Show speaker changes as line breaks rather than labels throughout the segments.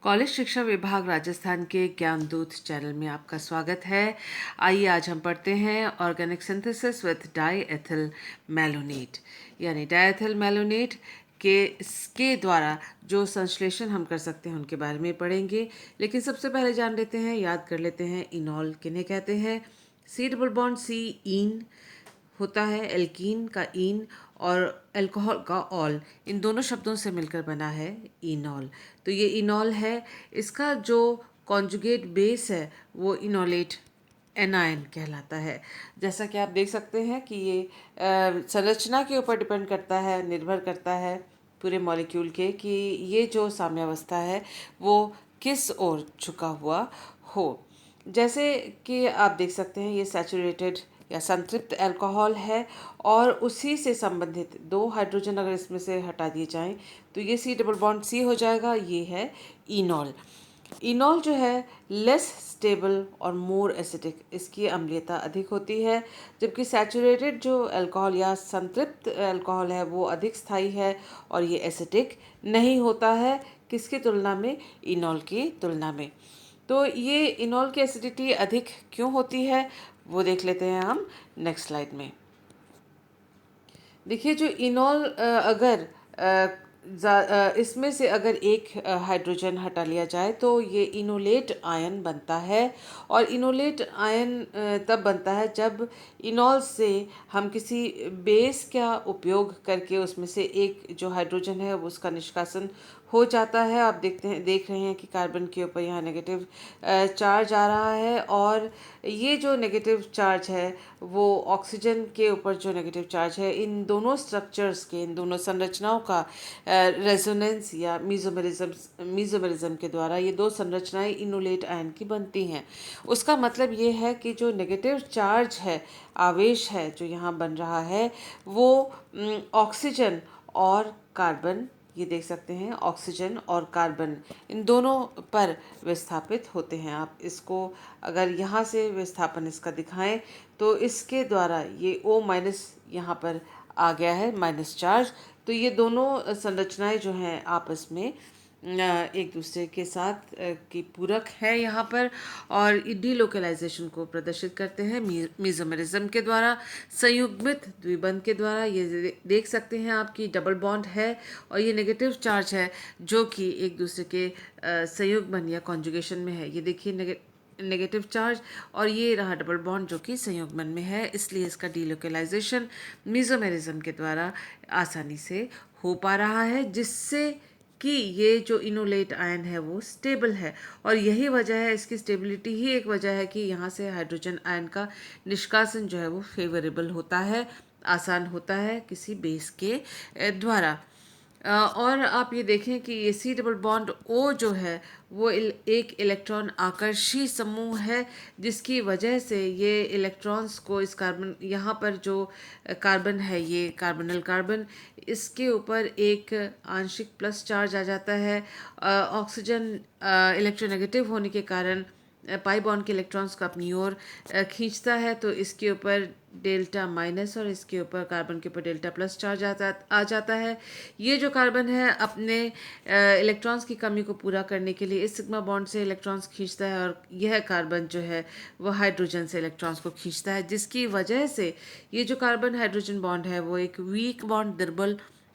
College शिक्षा विभाग राजस्थान के ज्ञानदूत चैनल में आपका स्वागत है। आइए आज हम पढ़ते हैं organic synthesis with die ethyl malonate, यानी डाईएथिल मैलोनेट के द्वारा जो संश्लेषण हम कर सकते हैं उनके बारे में पढ़ेंगे। लेकिन सबसे पहले जान लेते हैं, याद कर लेते हैं, इनॉल किन्हें कहते हैं। सी डबल बॉन्ड सी ईन होता है, एल्कीन का ईन और अल्कोहल का ऑल, इन दोनों शब्दों से मिलकर बना है इनॉल। तो ये इनॉल है। इसका जो कॉन्जुगेट बेस है वो इनोलेट एनायन कहलाता है। जैसा कि आप देख सकते हैं कि ये संरचना के ऊपर डिपेंड करता है, निर्भर करता है पूरे मॉलिक्यूल के, कि ये जो साम्यावस्था है वो किस ओर झुका हुआ हो। जैसे कि आप देख सकते हैं, ये सैचुरेटेड या संतृप्त अल्कोहल है और उसी से संबंधित दो हाइड्रोजन अगर इसमें से हटा दिए जाएं तो ये सी डबल बॉन्ड सी हो जाएगा। ये है इनॉल। इनॉल जो है लेस स्टेबल और मोर एसिडिक, इसकी अम्लीयता अधिक होती है, जबकि सैचुरेटेड जो अल्कोहल या संतृप्त अल्कोहल है वो अधिक स्थायी है और ये एसिडिक नहीं होता है। किसकी तुलना में? इनॉल की तुलना में। तो ये इनॉल की एसिडिटी अधिक क्यों होती है वो देख लेते हैं हम नेक्स्ट स्लाइड में। देखिए, जो इनॉल अगर इसमें से अगर एक हाइड्रोजन हटा लिया जाए तो ये इनोलेट आयन बनता है। और इनोलेट आयन तब बनता है जब इनॉल से हम किसी बेस का उपयोग करके उसमें से एक जो हाइड्रोजन है वो उसका निष्कासन हो जाता है। आप देख रहे हैं कि कार्बन के ऊपर यहाँ नेगेटिव चार्ज आ रहा है और ये जो नेगेटिव चार्ज है वो ऑक्सीजन के ऊपर जो नेगेटिव चार्ज है, इन दोनों स्ट्रक्चर्स के, इन दोनों संरचनाओं का रेजोनेंस या मीजोमेरिज्म के द्वारा ये दो संरचनाएं इनोलेट आयन की बनती हैं। उसका मतलब ये है कि जो नेगेटिव चार्ज है, आवेश है जो यहाँ बन रहा है, वो ऑक्सीजन और कार्बन, ये देख सकते हैं, ऑक्सीजन और कार्बन इन दोनों पर विस्थापित होते हैं। आप इसको अगर यहाँ से विस्थापन इसका दिखाएं तो इसके द्वारा ये O माइनस यहाँ पर आ गया है, माइनस चार्ज। तो ये दोनों संरचनाएं जो हैं आपस में एक दूसरे के साथ की पूरक है यहाँ पर, और डीलोकलाइजेशन को प्रदर्शित करते हैं मीजोमेरिज्म के द्वारा, संयुग्मित द्विबंध के द्वारा। ये देख सकते हैं आपकी डबल बॉन्ड है और ये नेगेटिव चार्ज है जो कि एक दूसरे के संयुग्मन या कॉन्जुगेशन में है। ये देखिए नेगेटिव चार्ज और ये रहा डबल बॉन्ड जो कि संयुग्मन में है, इसलिए इसका डीलोकलाइजेशन मीजोमेरिज्म के द्वारा आसानी से हो पा रहा है, जिससे कि ये जो इनोलेट आयन है वो स्टेबल है। और यही वजह है, इसकी स्टेबिलिटी ही एक वजह है कि यहाँ से हाइड्रोजन आयन का निष्कासन जो है वो फेवरेबल होता है, आसान होता है किसी बेस के द्वारा। और आप ये देखें कि ये सी डबल बॉन्ड ओ जो है वो एक इलेक्ट्रॉन आकर्षी समूह है, जिसकी वजह से ये इलेक्ट्रॉन्स को इस कार्बन, यहाँ पर जो कार्बन है ये कार्बोनिल कार्बन, इसके ऊपर एक आंशिक प्लस चार्ज आ जाता है। ऑक्सीजन इलेक्ट्रोनेगेटिव होने के कारण पाई बॉन्ड के इलेक्ट्रॉन्स को अपनी ओर खींचता है, तो इसके ऊपर डेल्टा माइनस और इसके ऊपर कार्बन के ऊपर डेल्टा प्लस चार्ज आ जाता है। ये जो कार्बन है अपने इलेक्ट्रॉन्स की कमी को पूरा करने के लिए इस सिग्मा बॉन्ड से इलेक्ट्रॉन्स खींचता है, और यह कार्बन जो है वो हाइड्रोजन से इलेक्ट्रॉन्स को खींचता है, जिसकी वजह से ये जो कार्बन हाइड्रोजन बॉन्ड है वो एक वीक बॉन्ड,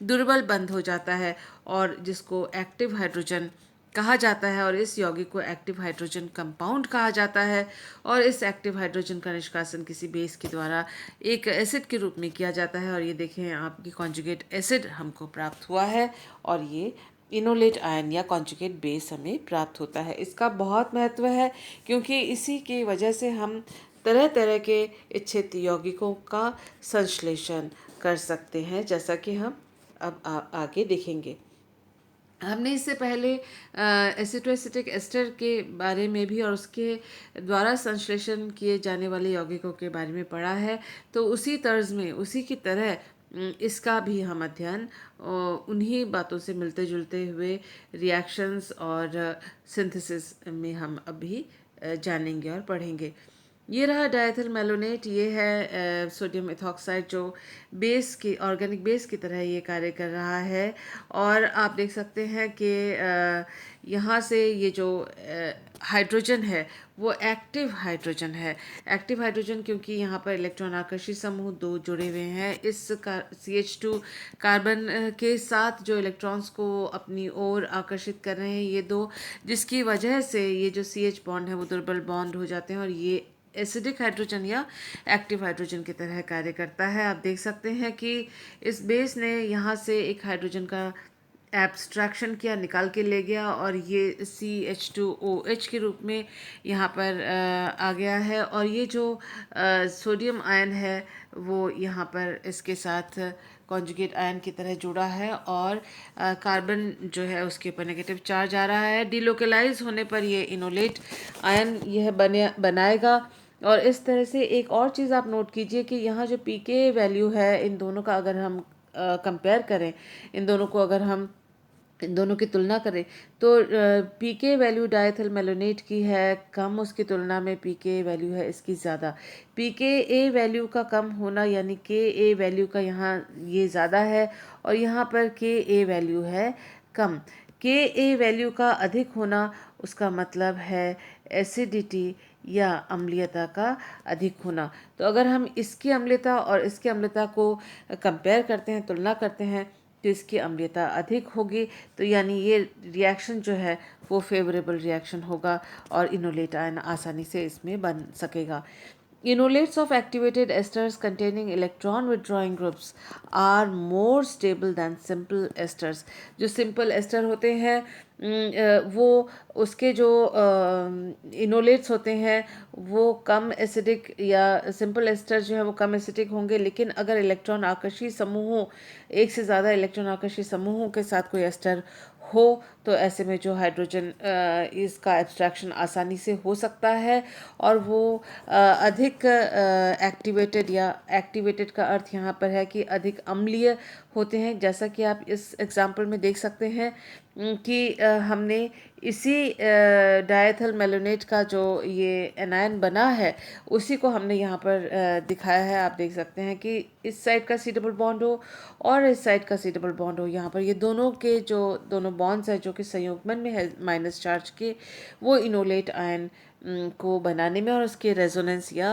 दुर्बल बंध हो जाता है, और जिसको एक्टिव हाइड्रोजन कहा जाता है। और इस यौगिक को एक्टिव हाइड्रोजन कंपाउंड कहा जाता है। और इस एक्टिव हाइड्रोजन का निष्कासन किसी बेस के द्वारा एक एसिड के रूप में किया जाता है। और ये देखें, आपकी कॉन्जुगेट एसिड हमको प्राप्त हुआ है और ये इनोलेट आयन या कॉन्जुगेट बेस हमें प्राप्त होता है। इसका बहुत महत्व है क्योंकि इसी की वजह से हम तरह तरह के इच्छित यौगिकों का संश्लेषण कर सकते हैं, जैसा कि हम अब आगे देखेंगे। हमने इससे पहले एसिटोएसिटिक एस्टर के बारे में भी और उसके द्वारा संश्लेषण किए जाने वाले यौगिकों के बारे में पढ़ा है। तो उसी तर्ज में, उसी की तरह इसका भी हम अध्ययन उन्हीं बातों से मिलते जुलते हुए रिएक्शंस और सिंथेसिस में हम अभी जानेंगे और पढ़ेंगे। ये रहा डायथिल मेलोनेट। ये है सोडियम इथॉक्साइड जो बेस की ऑर्गेनिक बेस की तरह ये कार्य कर रहा है। और आप देख सकते हैं कि यहाँ से ये जो हाइड्रोजन है वो एक्टिव हाइड्रोजन है। एक्टिव हाइड्रोजन क्योंकि यहाँ पर इलेक्ट्रॉन आकर्षी समूह दो जुड़े हुए हैं इस CH2 कार्बन के साथ, जो इलेक्ट्रॉन्स को अपनी ओर आकर्षित कर रहे हैं ये दो, जिसकी वजह से ये जो CH बॉन्ड है वो दुर्बल बॉन्ड हो जाते हैं और ये एसिडिक हाइड्रोजन या एक्टिव हाइड्रोजन की तरह कार्य करता है। आप देख सकते हैं कि इस बेस ने यहाँ से एक हाइड्रोजन का एब्स्ट्रैक्शन किया, निकाल के ले गया और ये CH2OH के रूप में यहाँ पर आ गया है। और ये जो सोडियम आयन है वो यहाँ पर इसके साथ कॉन्जुगेट आयन की तरह जुड़ा है और कार्बन जो है उसके ऊपर नेगेटिव चार्ज आ रहा है। डिलोकलाइज होने पर ये इनोलेट आयन यह बनाएगा। और इस तरह से एक और चीज़ आप नोट कीजिए कि यहाँ जो पीके वैल्यू है इन दोनों का अगर हम कंपेयर करें, इन दोनों को अगर हम इन दोनों की तुलना करें तो पीके वैल्यू डायथिल मेलोनेट की है कम, उसकी तुलना में पीके वैल्यू है इसकी ज़्यादा। पीके ए वैल्यू का कम होना यानी के ए वैल्यू का यहाँ ये ज़्यादा है और यहाँ पर के ए वैल्यू है कम। के ए वैल्यू का अधिक होना उसका मतलब है एसिडिटी या अम्लीयता का अधिक होना। तो अगर हम इसकी अम्लीयता और इसकी अम्लीयता को कंपेयर करते हैं, तुलना करते हैं, तो इसकी अम्लीयता अधिक होगी, तो यानी ये रिएक्शन जो है वो फेवरेबल रिएक्शन होगा और इनोलेट आयन आसानी से इसमें बन सकेगा। Enolates of activated esters containing electron withdrawing groups are more stable than simple esters। जो simple ester होते हैं वो उसके जो इनोलेट्स होते हैं वो कम एसिडिक, या सिंपल एस्टर जो है वो कम एसिडिक होंगे। लेकिन अगर इलेक्ट्रॉन आकर्षी समूहों, एक से ज़्यादा इलेक्ट्रॉन आकर्षी समूहों के साथ कोई एस्टर हो तो ऐसे में जो हाइड्रोजन इसका एब्स्ट्रैक्शन आसानी से हो सकता है और वो अधिक एक्टिवेटेड, या एक्टिवेटेड का अर्थ यहाँ पर है कि अधिक अम्लीय होते हैं। जैसा कि आप इस एग्जाम्पल में देख सकते हैं कि हमने इसी डायथिल मेलोनेट का जो ये एनायन बना है उसी को हमने यहाँ पर दिखाया है। आप देख सकते हैं कि इस साइड का सी डबल बॉन्ड हो और इस साइड का सी डबल बॉन्ड हो। यहाँ पर ये दोनों के जो दोनों बॉन्ड्स हैं जो कि संयुग्मन में है माइनस चार्ज के, वो इनोलेट आयन को बनाने में और उसके रेजोनेंस या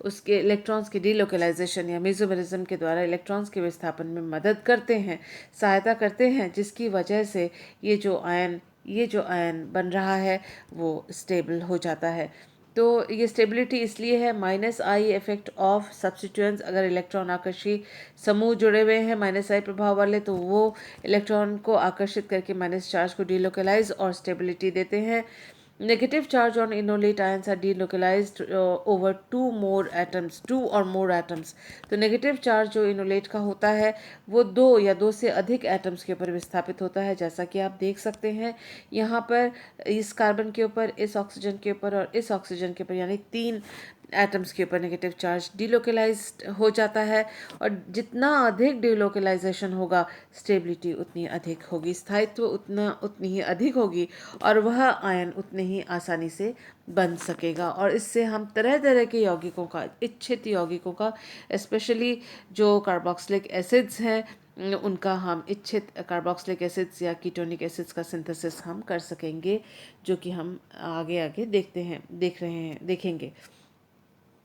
उसके इलेक्ट्रॉन्स के डीलोकलाइजेशन या मेसोमेरिज्म के द्वारा इलेक्ट्रॉन्स के विस्थापन में मदद करते हैं, सहायता करते हैं, जिसकी वजह से ये जो आयन बन रहा है वो स्टेबल हो जाता है। तो ये स्टेबिलिटी इसलिए है -I इफेक्ट ऑफ सब्स्टिट्यूएंट्स। अगर इलेक्ट्रॉन आकर्षी समूह जुड़े हुए हैं -I प्रभाव वाले तो वो इलेक्ट्रॉन को आकर्षित करके माइनस चार्ज को डीलोकलाइज और स्टेबिलिटी देते हैं। Negative charge on inolate ions are delocalized over two or more atoms। तो नेगेटिव चार्ज जो इनोलेट का होता है वो दो या दो से अधिक एटम्स के ऊपर विस्थापित होता है, जैसा कि आप देख सकते हैं यहाँ पर इस कार्बन के ऊपर, इस ऑक्सीजन के ऊपर और इस ऑक्सीजन के ऊपर, यानी 3 एटम्स के ऊपर नेगेटिव चार्ज डीलोकलाइज्ड हो जाता है। और जितना अधिक डीलोकलाइजेशन होगा स्टेबिलिटी उतनी अधिक होगी, स्थायित्व उतनी ही अधिक होगी और वह आयन उतने ही आसानी से बन सकेगा। और इससे हम तरह तरह के यौगिकों का, इच्छित यौगिकों का, स्पेशली जो कार्बोक्सिलिक एसिड्स हैं उनका हम इच्छित कार्बोक्सिलिक एसिड्स या कीटोनिक एसिड्स का सिंथेसिस हम कर सकेंगे, जो कि हम आगे आगे देखेंगे।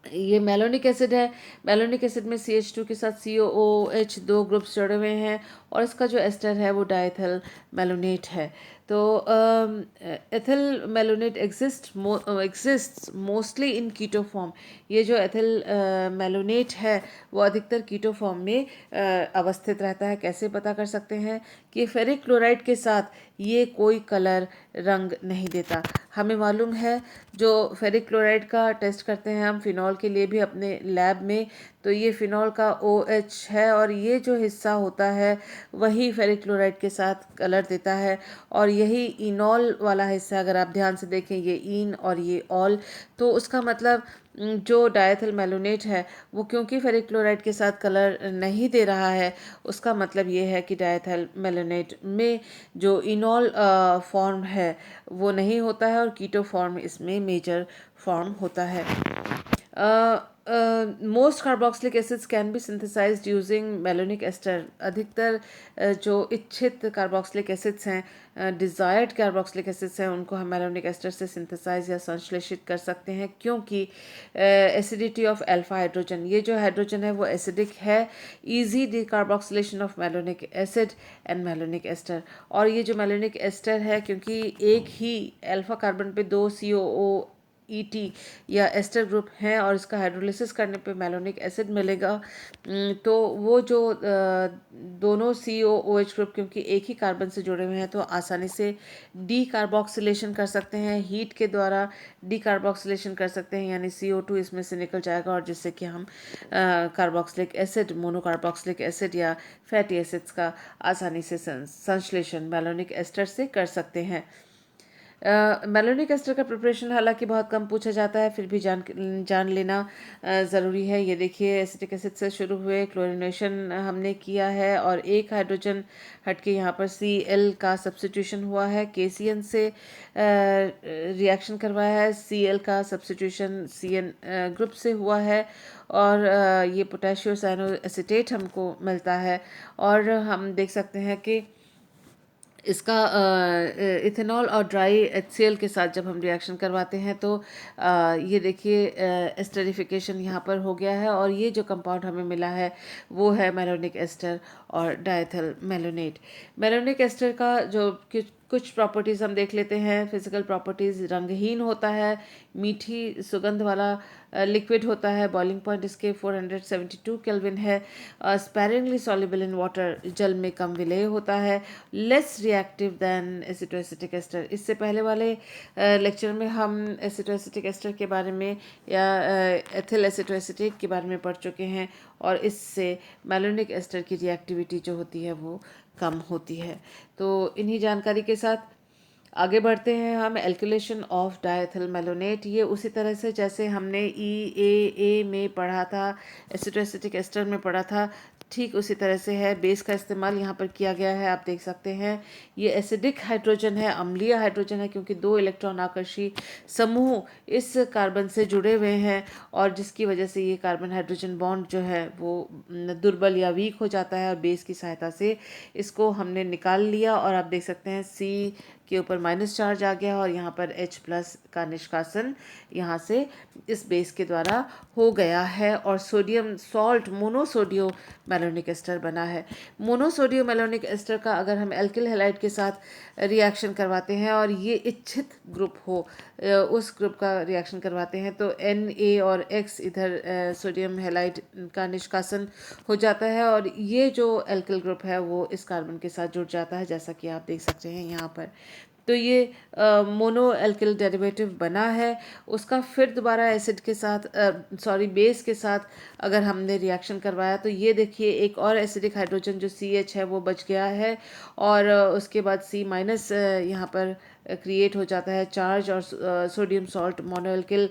ये मेलोनिक एसिड है। मेलोनिक एसिड में CH2 के साथ COOH दो ग्रुप्स जुड़े हुए हैं और इसका जो एस्टर है वो डायथिल मेलोनेट है। तो ethyl malonate exists mostly in keto form. ये जो एथिल मेलोनेट है वो अधिकतर कीटो फॉर्म में अवस्थित रहता है। कैसे पता कर सकते हैं कि फेरिक क्लोराइड के साथ ये कोई कलर रंग नहीं देता। हमें मालूम है जो फेरिक क्लोराइड का टेस्ट करते हैं हम फिनॉल के लिए भी अपने लैब में, तो ये फिनॉल का OH है और ये जो हिस्सा होता है वही फेरिक क्लोराइड के साथ कलर देता है। और यही इनॉल वाला हिस्सा, अगर आप ध्यान से देखें, ये इन और ये ऑल, तो उसका मतलब जो डायथिल मेलोनेट है वो क्योंकि फेरिक क्लोराइड के साथ कलर नहीं दे रहा है, उसका मतलब ये है कि डायथिल मेलोनेट में जो इनॉल फॉर्म है वो नहीं होता है और कीटो फॉर्म इसमें मेजर फॉर्म होता है। Most carboxylic acids can be synthesized using malonic ester. अधिकतर जो इच्छित कार्बोक्सिलिक एसिड्स हैं, डिज़ायर्ड कार्बोक्सिलिक एसिड्स हैं, उनको हम मेलोनिक एस्टर से सिंथेसाइज या संश्लेषित कर सकते हैं, क्योंकि एसिडिटी ऑफ अल्फा हाइड्रोजन, ये जो हाइड्रोजन है वो एसिडिक है। Easy decarboxylation of malonic acid and malonic ester. और ये जो मेलोनिक एस्टर है, क्योंकि एक ही अल्फा कार्बन पे दो COO ET या एस्टर ग्रुप हैं और इसका हाइड्रोलिसिस करने पे मेलोनिक एसिड मिलेगा, तो वो जो दोनों COOH ग्रुप क्योंकि एक ही कार्बन से जुड़े हुए हैं तो आसानी से डीकार्बोक्सिलेशन कर सकते हैं, हीट के द्वारा डीकार्बोक्सिलेशन कर सकते हैं, यानी CO2 इसमें से निकल जाएगा और जिससे कि हम कार्बोक्सिलिक एसिड, मोनोकार्बोक्सिलिक एसिड या फैटी एसिड्स का आसानी से संश्लेषण मेलोनिक एस्टर से कर सकते हैं। मेलोनिक एस्टर का प्रिपरेशन हालांकि बहुत कम पूछा जाता है, फिर भी जान लेना ज़रूरी है। ये देखिए, एसिटिक एसिड से शुरू हुए क्लोरिनेशन हमने किया है और एक हाइड्रोजन हटके यहाँ पर Cl का सब्स्टिट्यूशन हुआ है, KCN से रिएक्शन करवाया है, Cl का सब्स्टिट्यूशन CN ग्रुप से हुआ है और ये पोटेशियो साइनो एसीटेट हमको मिलता है। और हम देख सकते हैं कि इसका इथेनॉल और ड्राई HCl के साथ जब हम रिएक्शन करवाते हैं तो ये देखिए एस्टरिफिकेशन यहाँ पर हो गया है और ये जो कंपाउंड हमें मिला है वो है मेलोनिक एस्टर और डायथल मेलोनेट। मेलोनिक एस्टर का जो कुछ प्रॉपर्टीज़ हम देख लेते हैं। फिजिकल प्रॉपर्टीज़, रंगहीन होता है, मीठी सुगंध वाला लिक्विड होता है, बॉइलिंग पॉइंट इसके 472 केल्विन है, स्पैरिंगली सॉल्युबल इन वाटर, जल में कम विलेय होता है, लेस रिएक्टिव दैन एसिटोएसिटिक एस्टर। इससे पहले वाले लेक्चर में हम एसिटोएसिटिक एस्टर के बारे में या एथिल एसिटोएसिटेट के बारे में पढ़ चुके हैं और इससे मेलोनिक एस्टर की रिएक्टिविटी जो होती है वो कम होती है। तो इन्हीं जानकारी के साथ आगे बढ़ते हैं हम। एल्किलेशन ऑफ डायथिल मेलोनेट, ये उसी तरह से जैसे हमने EAA में पढ़ा था, एसिटोएसिटिक एस्टर में पढ़ा था, ठीक उसी तरह से है। बेस का इस्तेमाल यहाँ पर किया गया है, आप देख सकते हैं। ये एसिडिक हाइड्रोजन है, अम्लीय हाइड्रोजन है, क्योंकि दो इलेक्ट्रॉन आकर्षी समूह इस कार्बन से जुड़े हुए हैं और जिसकी वजह से ये कार्बन हाइड्रोजन बॉन्ड जो है वो दुर्बल या वीक हो जाता है और बेस की सहायता से इसको हमने निकाल लिया और आप देख सकते हैं C के ऊपर माइनस चार्ज आ गया और यहाँ पर H+ का निष्कासन यहाँ से इस बेस के द्वारा हो गया है और सोडियम सॉल्ट मोनोसोडियो मेलोनिक एस्टर बना है। मोनोसोडियो मेलोनिक एस्टर का अगर हम एल्किल हैलाइड के साथ रिएक्शन करवाते हैं और ये इच्छित ग्रुप हो, उस ग्रुप का रिएक्शन करवाते हैं तो Na और X इधर सोडियम हैलाइड का निष्कासन हो जाता है और ये जो एल्किल ग्रुप है वो इस कार्बन के साथ जुड़ जाता है, जैसा कि आप देख सकते हैं यहाँ पर। तो ये मोनो एल्किल डेरिवेटिव बना है, उसका फिर दोबारा एसिड के साथ बेस के साथ अगर हमने रिएक्शन करवाया तो ये देखिए एक और एसिडिक हाइड्रोजन जो CH है वो बच गया है और उसके बाद C- यहाँ पर क्रिएट हो जाता है चार्ज और sodium salt mono alkyl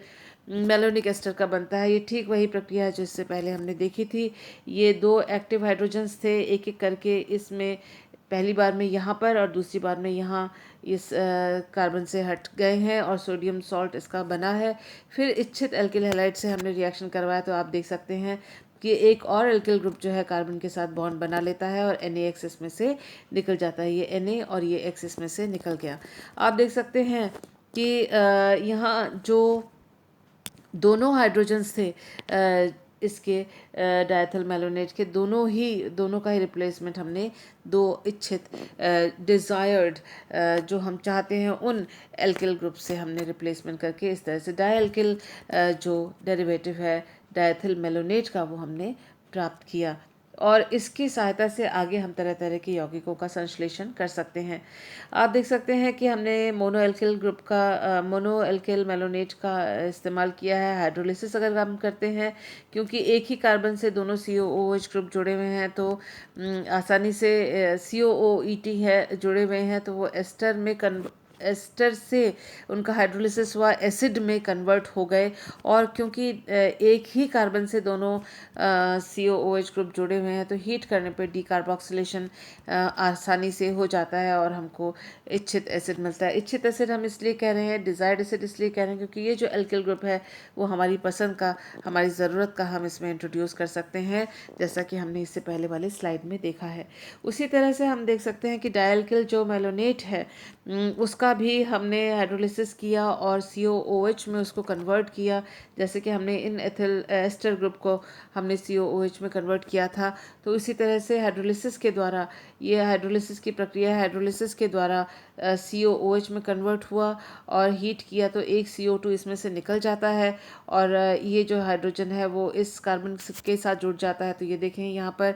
malonic ester का बनता है। ये ठीक वही प्रक्रिया है जिससे पहले हमने देखी थी। ये दो एक्टिव हाइड्रोजन्स थे, एक एक करके इसमें पहली बार में यहाँ पर और दूसरी बार में यहाँ इस कार्बन से हट गए हैं और सोडियम सॉल्ट इसका बना है। फिर इच्छित एल्किल हैलाइड से हमने रिएक्शन करवाया तो आप देख सकते हैं कि एक और एल्किल ग्रुप जो है कार्बन के साथ बॉन्ड बना लेता है और NaX इसमें से निकल जाता है। ये Na और ये X इसमें से निकल गया। आप देख सकते हैं कि यहाँ जो दोनों हाइड्रोजन्स थे इसके डायथिल मेलोनेट के, दोनों का ही रिप्लेसमेंट हमने दो इच्छित डिज़ायर्ड जो हम चाहते हैं उन एल्किल ग्रुप से हमने रिप्लेसमेंट करके इस तरह से डायल्किल जो डेरिवेटिव है डायथिल मेलोनेट का वो हमने प्राप्त किया और इसकी सहायता से आगे हम तरह तरह के यौगिकों का संश्लेषण कर सकते हैं। आप देख सकते हैं कि हमने मोनो एल्किल मेलोनेट का इस्तेमाल किया है। हाइड्रोलिसिस अगर हम करते हैं, क्योंकि एक ही कार्बन से दोनों COOH ग्रुप जुड़े हुए हैं तो आसानी से COOET है जुड़े हुए हैं तो वो एस्टर में एस्टर से उनका हाइड्रोलिसिस हुआ, एसिड में कन्वर्ट हो गए। और क्योंकि एक ही कार्बन से दोनों COOH ग्रुप जुड़े हुए हैं, तो हीट करने पर डीकार्बोक्सिलेशन आसानी से हो जाता है और हमको इच्छित एसिड मिलता है। इच्छित एसिड हम इसलिए कह रहे हैं, डिज़ायर्ड एसिड इसलिए कह रहे हैं क्योंकि ये जो एल्किल ग्रुप है वो हमारी पसंद का, हमारी ज़रूरत का हम इसमें इंट्रोड्यूस कर सकते हैं, जैसा कि हमने इससे पहले वाले स्लाइड में देखा है। उसी तरह से हम देख सकते हैं कि डायल्किल जो मेलोनेट है उसका भी हमने हाइड्रोलिसिस किया और COOH में उसको कन्वर्ट किया, जैसे कि हमने इन एथिल एस्टर ग्रुप को हमने COOH में कन्वर्ट किया था। तो इसी तरह से हाइड्रोलिसिस के द्वारा, ये हाइड्रोलिसिस की प्रक्रिया है, हाइड्रोलिसिस के द्वारा COOH में कन्वर्ट हुआ और हीट किया तो एक CO2 इसमें से निकल जाता है और ये जो हाइड्रोजन है वो इस कार्बन के साथ जुड़ जाता है। तो ये देखें यहाँ पर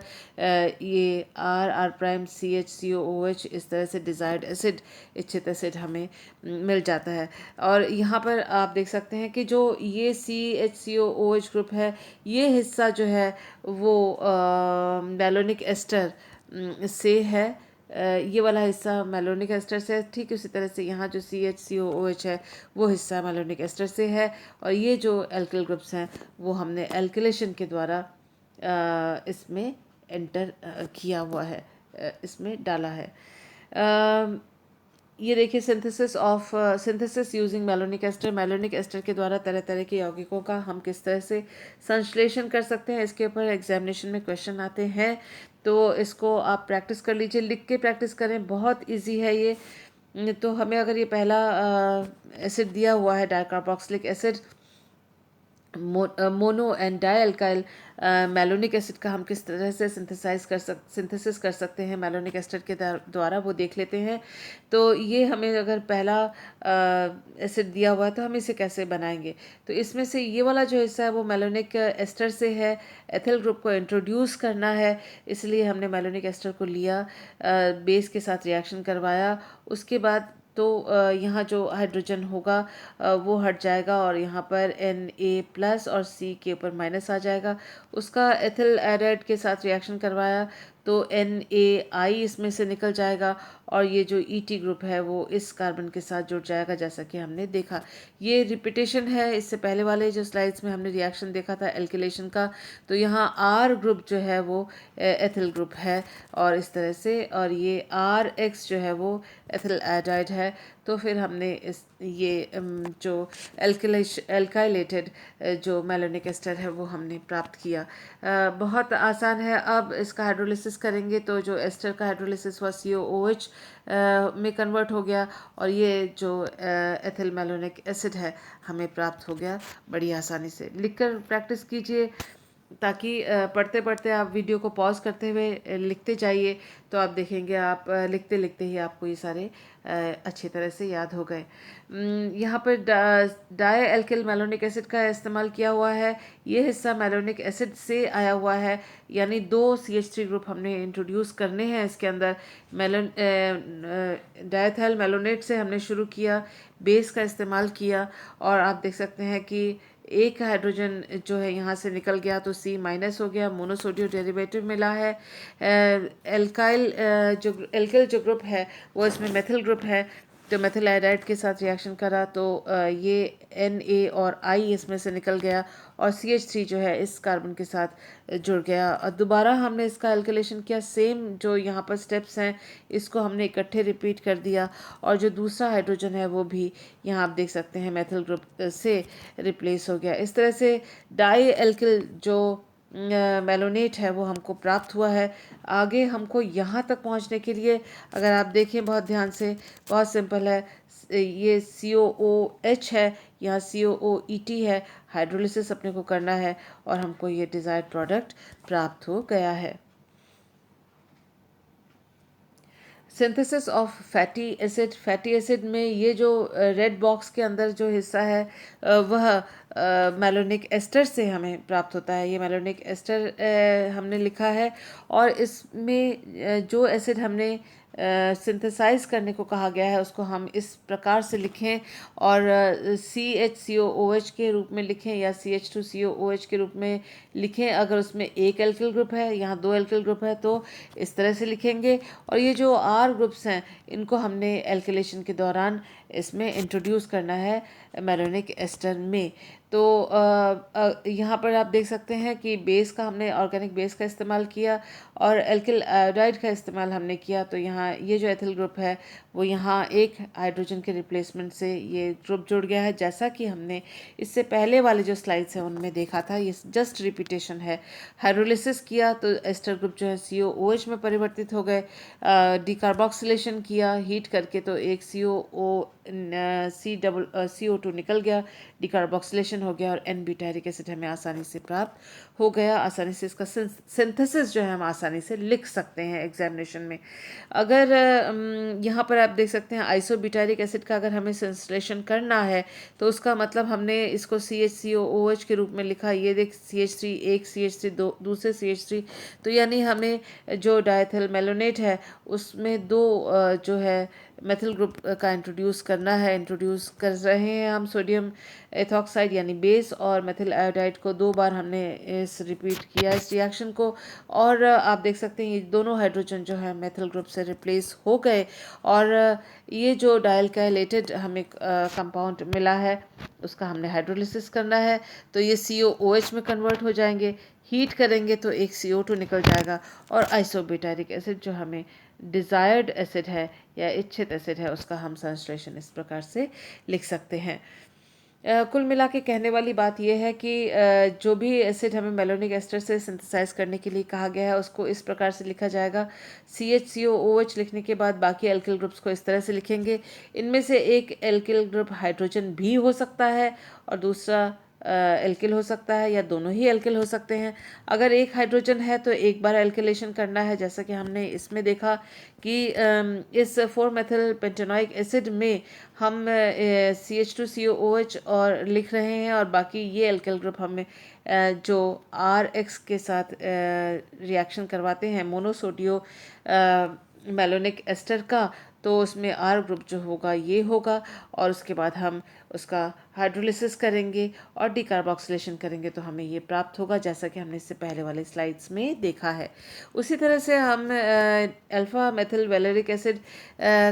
ये R CH COOH इस तरह से डिज़ायर्ड एसिड, इच्छित एसिड हमें मिल जाता है। और यहाँ पर आप देख सकते हैं कि जो ये CHCOOH ग्रुप है, ये हिस्सा जो है वो मैलोनिक एस्टर से है। ये वाला हिस्सा मैलोनिक एस्टर से है। ठीक उसी तरह से यहाँ जो CHCOOH है वो हिस्सा मैलोनिक एस्टर से है। और ये जो एल्किल ग्रुप्स हैं वो हमने एल्किलेशन के द्वारा इसमें एंटर किया हुआ है, इसमें डाला है। ये देखिए synthesis using malonic ester. Malonic ester के द्वारा तरह तरह के यौगिकों का हम किस तरह से संश्लेषण कर सकते हैं, इसके ऊपर एग्जामिनेशन में क्वेश्चन आते हैं। तो इसको आप प्रैक्टिस कर लीजिए, लिख के प्रैक्टिस करें, बहुत इजी है ये। तो हमें अगर ये पहला एसिड दिया हुआ है dicarboxylic acid, mono and dialkyl malonic acid का हम किस तरह से सिंथेसिस कर सकते हैं मैलोनिक एस्टर के द्वारा, वो देख लेते हैं। तो ये हमें अगर पहला एसिड दिया हुआ है तो हम इसे कैसे बनाएंगे। तो इसमें से ये वाला जो हिस्सा है वो मैलोनिक एस्टर से है, एथिल ग्रुप को इंट्रोड्यूस करना है, इसलिए हमने मैलोनिक एस्टर को लिया, बेस के साथ रिएक्शन करवाया। उसके बाद तो यहाँ जो हाइड्रोजन होगा वो हट जाएगा और यहाँ पर Na+ और C के ऊपर माइनस आ जाएगा। उसका एथिल एराइड के साथ रिएक्शन करवाया तो NaI इसमें से निकल जाएगा और ये जो ET ग्रुप है वो इस कार्बन के साथ जुड़ जाएगा, जैसा कि हमने देखा। ये रिपीटेशन है, इससे पहले वाले जो स्लाइड्स में हमने रिएक्शन देखा था एल्किलेशन का। तो यहाँ R ग्रुप जो है वो एथिल ग्रुप है और इस तरह से, और ये RX जो है वो एथिल एराइड है। तो फिर हमने ये जो एल्काइलेटेड जो मैलोनिक एस्टर है वो हमने प्राप्त किया। बहुत आसान है। अब इसका हाइड्रोलिसिस करेंगे तो जो एस्टर का हाइड्रोलिसिस हुआ COOH में कन्वर्ट हो गया और ये जो एथिल मैलोनिक एसिड है हमें प्राप्त हो गया बड़ी आसानी से। लिखकर प्रैक्टिस कीजिए ताकि पढ़ते पढ़ते आप वीडियो को पॉज करते हुए लिखते जाइए, तो आप देखेंगे आप लिखते लिखते ही आपको ये सारे अच्छी तरह से याद हो गए। यहाँ पर डाई एल्किल मैलोनिक एसिड का इस्तेमाल किया हुआ है। ये हिस्सा मैलोनिक एसिड से आया हुआ है, यानी 2 CH3 ग्रुप हमने इंट्रोड्यूस करने हैं इसके अंदर। डायथाइल मैलोनेट से हमने शुरू किया, बेस का इस्तेमाल किया और आप देख सकते हैं कि एक हाइड्रोजन जो है यहाँ से निकल गया तो C- हो गया, मोनोसोडियम डेरिवेटिव मिला है। एल्किल जो ग्रुप है वो इसमें मेथिल ग्रुप है, तो मेथिल आयोडाइड के साथ रिएक्शन करा तो ये Na और I इसमें से निकल गया और CH3 जो है इस कार्बन के साथ जुड़ गया। और दोबारा हमने इसका एल्किलेशन किया, सेम जो यहाँ पर स्टेप्स हैं इसको हमने इकट्ठे रिपीट कर दिया और जो दूसरा हाइड्रोजन है वो भी यहाँ आप देख सकते हैं मेथिल ग्रुप से रिप्लेस हो गया। इस तरह से डाई एल्किल जो मैलोनेट है वो हमको प्राप्त हुआ है। आगे हमको यहाँ तक पहुँचने के लिए अगर आप देखें बहुत ध्यान से, बहुत सिंपल है। ये COOH है, यहाँ COOET है, हाइड्रोलिसिस अपने को करना है और हमको ये डिज़ायर्ड प्रोडक्ट प्राप्त हो गया है। Synthesis of fatty acid. Fatty acid में ये जो रेड बॉक्स के अंदर जो हिस्सा है वह मैलोनिक एस्टर से हमें प्राप्त होता है। ये मैलोनिक एस्टर हमने लिखा है और इसमें जो एसिड हमने सिंथेसाइज करने को कहा गया है उसको हम इस प्रकार से लिखें और CHCOOH के रूप में लिखें या CH2COOH के रूप में लिखें। अगर उसमें एक एल्किल ग्रुप है, यहाँ दो एल्किल ग्रुप है, तो इस तरह से लिखेंगे। और ये जो R ग्रुप्स हैं इनको हमने एल्किलेशन के दौरान इसमें इंट्रोड्यूस करना है मेलोनिक एस्टर में। तो यहाँ पर आप देख सकते हैं कि बेस का हमने ऑर्गेनिक बेस का इस्तेमाल किया और एल्किल आयोडाइड का इस्तेमाल हमने किया। तो यहाँ ये जो एथिल ग्रुप है वो यहाँ एक हाइड्रोजन के रिप्लेसमेंट से ये ग्रुप जुड़ गया है, जैसा कि हमने इससे पहले वाले जो स्लाइड्स हैं उनमें देखा था। ये जस्ट रिपीटेशन है। हाइड्रोलिसिस किया तो एस्टर ग्रुप जो है COOH में परिवर्तित हो गए। डिकार्बोक्सिलेशन किया हीट करके तो एक CO2 निकल गया, डिकार्बोक्सिलेशन हो गया और N ब्यूटायरिक एसिड हमें आसानी से प्राप्त हो गया। आसानी से इसका सिंथेसिस जो है हम आसानी से लिख सकते हैं एग्जामिनेशन में। अगर यहाँ पर आप देख सकते हैं आइसोब्यूटायरिक एसिड का अगर हमें संश्लेषण करना है तो उसका मतलब हमने इसको CHCOOH के रूप में लिखा। ये देख CH3 एक, CH3 दो, दूसरे CH3, तो यानी हमें जो डायथिल मेलोनेट है उसमें दो जो है मेथिल ग्रुप का इंट्रोड्यूस करना है। इंट्रोड्यूस कर रहे हैं हम सोडियम एथॉक्साइड यानी बेस और मेथिल आयोडाइड को। दो बार हमने इस रिपीट किया इस रिएक्शन को और आप देख सकते हैं ये दोनों हाइड्रोजन जो है मेथिल ग्रुप से रिप्लेस हो गए और ये जो डायल्काइलेटेड हमें कंपाउंड मिला है उसका हमने हाइड्रोलिसिस करना है। तो ये COOH में कन्वर्ट हो जाएंगे। हीट करेंगे तो एक CO2 निकल जाएगा और आइसोब्यूटायरिक एसिड जो हमें डिज़ायर्ड एसिड है या इच्छित एसिड है उसका हम संश्लेषण इस प्रकार से लिख सकते हैं। कुल मिला के कहने वाली बात यह है कि जो भी एसिड हमें मेलोनिक एस्टर से सिंथेसाइज करने के लिए कहा गया है उसको इस प्रकार से लिखा जाएगा। CHCOOH लिखने के बाद बाकी एल्किल ग्रुप्स को इस तरह से लिखेंगे। इनमें से एक एल्किल ग्रुप हाइड्रोजन भी हो सकता है और दूसरा एल्किल हो सकता है या दोनों ही एल्किल हो सकते हैं। अगर एक हाइड्रोजन है तो एक बार एल्किलेशन करना है, जैसा कि हमने इसमें देखा कि इस 4 मेथिल पेंटेनोइक एसिड में हम CH2COOH और लिख रहे हैं और बाकी ये एल्किल ग्रुप हमें जो RX के साथ रिएक्शन करवाते हैं मोनोसोडियो मेलोनिक एस्टर का, तो उसमें R ग्रुप जो होगा ये होगा और उसके बाद हम उसका हाइड्रोलिसिस करेंगे और डिकार्बोक्सिलेशन करेंगे तो हमें ये प्राप्त होगा, जैसा कि हमने इससे पहले वाले स्लाइड्स में देखा है। उसी तरह से हम अल्फा मेथिल वैलेरिक एसिड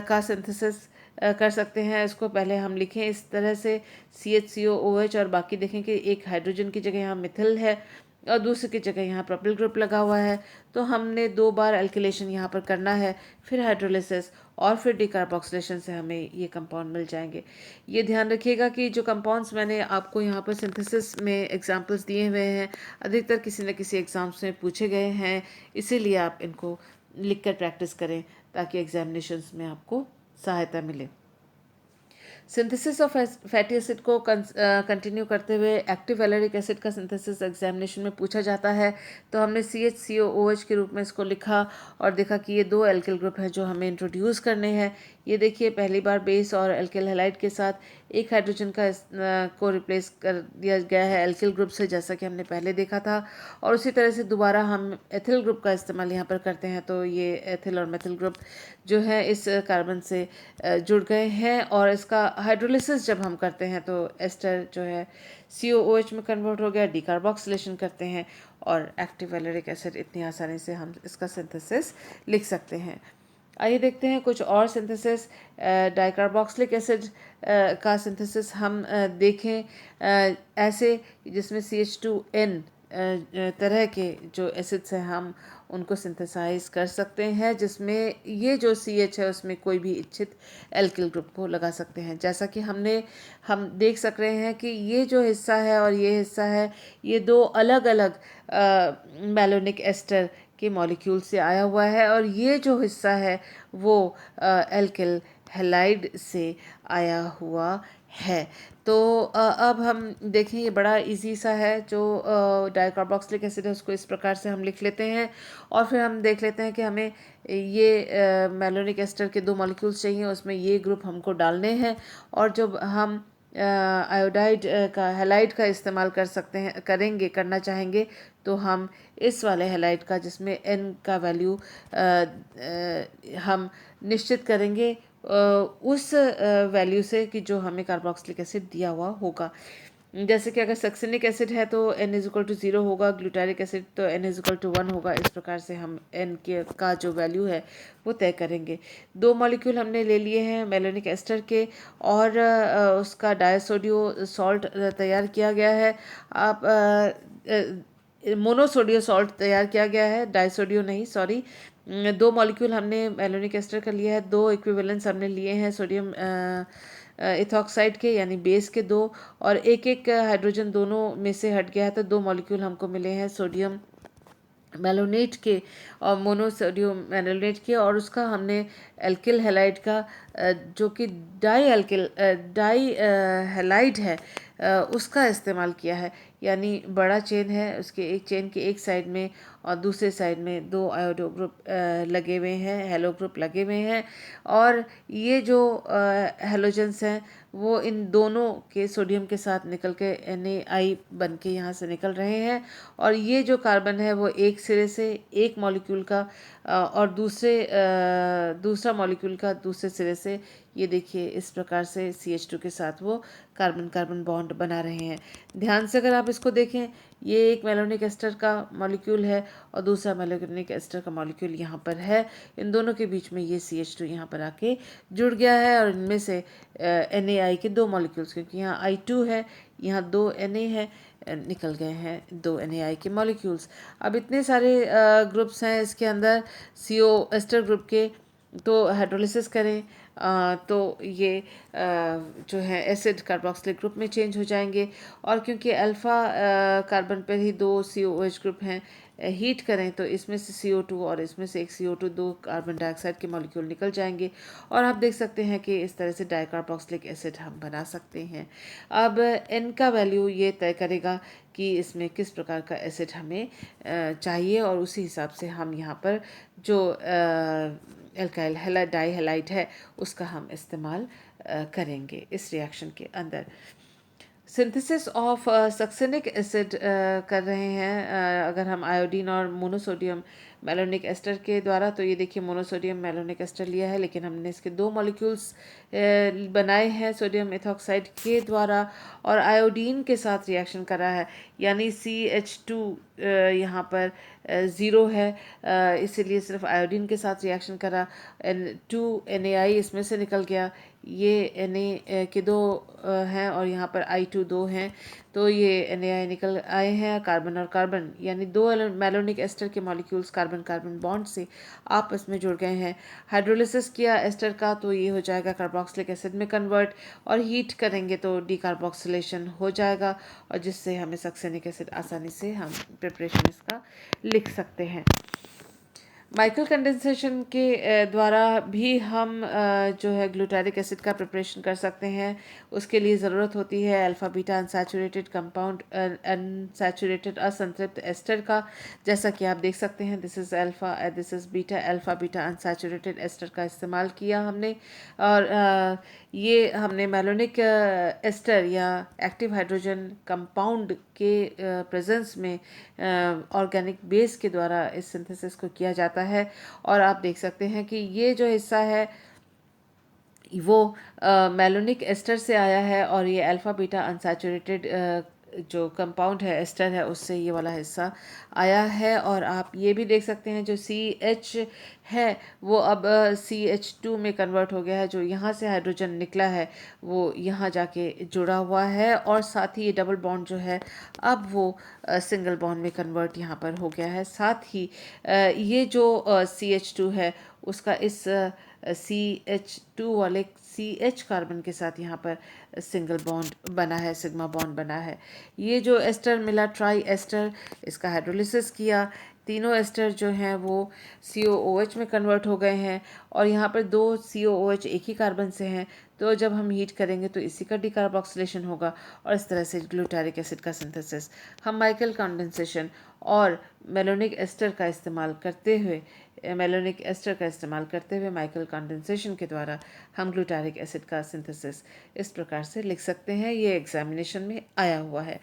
का सिंथेसिस कर सकते हैं। इसको पहले हम लिखें इस तरह से CHCOOH और बाकी देखें कि एक हाइड्रोजन की जगह यहाँ मिथिल है और दूसरे की जगह यहाँ प्रोपिल ग्रुप लगा हुआ है। तो हमने दो बार एल्किलेशन यहाँ पर करना है, फिर हाइड्रोलिसिस और फिर डिकार्बोक्सिलेशन से हमें ये कंपाउंड मिल जाएंगे। ये ध्यान रखिएगा कि जो कंपाउंड्स मैंने आपको यहाँ पर सिंथेसिस में एग्जांपल्स दिए हुए हैं अधिकतर किसी न किसी एग्जाम्स में पूछे गए हैं, इसीलिए आप इनको लिख कर प्रैक्टिस करें ताकि एग्जामिनेशंस में आपको सहायता मिले। सिंथेसिस ऑफ फैटी एसिड को कंटिन्यू करते हुए एक्टिव वैलेरिक एसिड का सिंथेसिस एग्जामिनेशन में पूछा जाता है। तो हमने CHCOOH के रूप में इसको लिखा और देखा कि ये दो एल्किल ग्रुप हैं जो हमें इंट्रोड्यूस करने हैं। ये देखिए पहली बार बेस और एल्किल हैलाइड के साथ एक हाइड्रोजन का को रिप्लेस कर दिया गया है एल्किल ग्रुप से, जैसा कि हमने पहले देखा था। और उसी तरह से दोबारा हम एथिल ग्रुप का इस्तेमाल यहाँ पर करते हैं। तो ये एथिल और मेथिल ग्रुप जो है इस कार्बन से जुड़ गए हैं और इसका हाइड्रोलिसिस जब हम करते हैं तो एस्टर जो है COOH में कन्वर्ट हो गया। डिकार्बोक्सिलेशन करते हैं और एक्टिव वैलेरिक एसिड इतनी आसानी से हम इसका सिंथेसिस लिख सकते हैं। आइए देखते हैं कुछ और सिंथेसिस। डाइकार्बोक्सिलिक एसिड का सिंथेसिस हम देखें ऐसे जिसमें CH2N तरह के जो एसिड्स हैं हम उनको सिंथेसाइज कर सकते हैं, जिसमें ये जो CH है उसमें कोई भी इच्छित एल्किल ग्रुप को लगा सकते हैं। जैसा कि हम देख सक रहे हैं कि ये जो हिस्सा है और ये हिस्सा है ये दो अलग अलग मेलोनिक एस्टर के मॉलिक्यूल से आया हुआ है और ये जो हिस्सा है वो एल्किल हैलाइड से आया हुआ है। तो अब हम देखें ये बड़ा इजी सा है। जो डाइकार्बोक्सिलिक एसिड है उसको इस प्रकार से हम लिख लेते हैं और फिर हम देख लेते हैं कि हमें ये मेलोनिक एस्टर के दो मॉलिक्यूल्स चाहिए, उसमें ये ग्रुप हमको डालने हैं और जब हम आयोडाइड का हैलाइड का इस्तेमाल कर सकते हैं, करना चाहेंगे तो हम इस वाले हैलाइड का, जिसमें एन का वैल्यू हम निश्चित करेंगे उस वैल्यू से कि जो हमें कार्बोक्सिलिक एसिड दिया हुआ होगा। जैसे कि अगर सक्सिनिक एसिड है तो n=0 होगा, ग्लूटारिक एसिड तो n=1 होगा। इस प्रकार से हम n के का जो वैल्यू है वो तय करेंगे। 2 मॉलिक्यूल हमने ले लिए हैं मेलोनिक एस्टर के, और उसका डायसोडियो सॉल्ट तैयार किया गया है। आप मोनोसोडियो सॉल्ट तैयार किया गया है, डायसोडियो नहीं, सॉरी। 2 मॉलिक्यूल हमने मेलोनिक एस्टर का लिया है, 2 इक्विवेलेंट्स हमने लिए हैं सोडियम इथॉक्साइड के, यानी बेस के 2, और एक एक हाइड्रोजन दोनों में से हट गया है, तो 2 मॉलिक्यूल हमको मिले हैं सोडियम मेलोनेट के और मोनोसोडियम मेलोनेट के, और उसका हमने एल्किल हैलाइड का जो कि डाई हैलाइड है उसका इस्तेमाल किया है। यानी बड़ा चेन है, उसके एक चेन के एक साइड में और दूसरे साइड में 2 आयोडो ग्रुप लगे हुए हैं, हेलो ग्रुप लगे हुए हैं, और ये जो हेलोजेंस हैं वो इन दोनों के सोडियम के साथ निकल के Na बन के यहाँ से निकल रहे हैं। और ये जो कार्बन है वो एक सिरे से एक मॉलिक्यूल का और दूसरा मॉलिक्यूल का दूसरे सिरे से, ये देखिए इस प्रकार से CH2 के साथ वो कार्बन कार्बन बॉन्ड बना रहे हैं। ध्यान से अगर आप इसको देखें, ये एक मेलोनिक एस्टर का मॉलिक्यूल है और दूसरा मेलोनिक एस्टर का मॉलिक्यूल यहाँ पर है। इन दोनों के बीच में ये CH2 यहाँ पर आके जुड़ गया है, और इनमें से Na के 2 मॉलिक्यूल्स, क्योंकि यहाँ I2 है, यहाँ 2 Na है, निकल गए हैं 2 Na के मॉलिक्यूल्स। अब इतने सारे ग्रुप्स हैं इसके अंदर CO एस्टर ग्रुप के, तो हाइड्रोलिसिस करें तो ये जो है एसिड कार्बोक्सिलिक ग्रुप में चेंज हो जाएंगे। और क्योंकि अल्फ़ा कार्बन पर ही 2 COOH ग्रुप हैं, हीट करें तो इसमें से CO2 और इसमें से एक CO2, 2 कार्बन डाइऑक्साइड के मॉलिक्यूल निकल जाएंगे, और आप देख सकते हैं कि इस तरह से डाइकार्बोक्सिलिक एसिड हम बना सकते हैं। अब N का वैल्यू ये तय करेगा कि इसमें किस प्रकार का एसिड हमें चाहिए, और उसी हिसाब से हम यहाँ पर जो एल्काइल डाई हैलाइड है उसका हम इस्तेमाल करेंगे इस रिएक्शन के अंदर। सिंथेसिस ऑफ सक्सेनिक एसिड कर रहे हैं अगर हम आयोडीन और मोनोसोडियम मेलोनिक एस्टर के द्वारा, तो ये देखिए मोनोसोडियम मेलोनिक एस्टर लिया है, लेकिन हमने इसके 2 मॉलिक्यूल्स बनाए हैं सोडियम इथॉक्साइड के द्वारा, और आयोडीन के साथ रिएक्शन करा है, यानी CH2 यहाँ पर 0 है, इसीलिए सिर्फ आयोडीन के साथ रिएक्शन करा। 2 Na इसमें से निकल गया, ये Na के 2 हैं और यहाँ पर I2 2 हैं, तो ये Na निकल आए हैं कार्बन और कार्बन, यानी 2 मेलोनिक एस्टर के मॉलिक्यूल्स कार्बन कार्बन बॉन्ड से आपस में जुड़ गए हैं। हाइड्रोलिसिस किया एस्टर का तो ये हो जाएगा कार्बोक्सिलिक एसिड में कन्वर्ट, और हीट करेंगे तो डीकार्बोक्सिलेशन हो जाएगा, और जिससे हमें सक्सेनिक एसिड आसानी से हम प्रिपरेशन इसका लिख सकते हैं। माइकल कंडेंसेशन के द्वारा भी हम जो है ग्लूटारिक एसिड का प्रिपरेशन कर सकते हैं। उसके लिए ज़रूरत होती है alpha beta unsaturated compound, unsaturated असंतृप्त एस्टर का, जैसा कि आप देख सकते हैं this is alpha, this is beta, alpha beta unsaturated ester का इस्तेमाल किया हमने। और ये हमने मेलोनिक एस्टर या एक्टिव हाइड्रोजन कंपाउंड के प्रेजेंस में ऑर्गेनिक बेस के द्वारा इस सिंथेसिस को किया जाता है। और आप देख सकते हैं कि ये जो हिस्सा है वो मेलोनिक एस्टर से आया है, और ये अल्फ़ा बीटा अनसैचुरेटेड जो कंपाउंड है एस्टर है उससे ये वाला हिस्सा आया है। और आप ये भी देख सकते हैं जो CH है वो अब CH2 में कन्वर्ट हो गया है, जो यहाँ से हाइड्रोजन निकला है वो यहाँ जाके जुड़ा हुआ है, और साथ ही ये डबल बॉन्ड जो है अब वो सिंगल बॉन्ड में कन्वर्ट यहाँ पर हो गया है। साथ ही ये जो CH2 है उसका इस CH2 वाले CH कार्बन के साथ यहाँ पर सिंगल बॉन्ड बना है, सिग्मा बॉन्ड बना है। ये जो एस्टर मिला ट्राई एस्टर, इसका हाइड्रोलिसिस किया, तीनों एस्टर जो हैं वो COOH में कन्वर्ट हो गए हैं, और यहाँ पर 2 COOH एक ही कार्बन से हैं, तो जब हम हीट करेंगे तो इसी का डीकार्बोक्सिलेशन होगा, और इस तरह से ग्लूटारिक एसिड का सिंथेसिस हम माइकल कंडेंसेशन और मेलोनिक एस्टर का इस्तेमाल करते हुए मेलोनिक एस्टर का इस्तेमाल करते हुए माइकल कंडेंसेशन के द्वारा हम ग्लूटारिक एसिड का सिंथेसिस इस प्रकार से लिख सकते हैं। ये एग्जामिनेशन में आया हुआ है।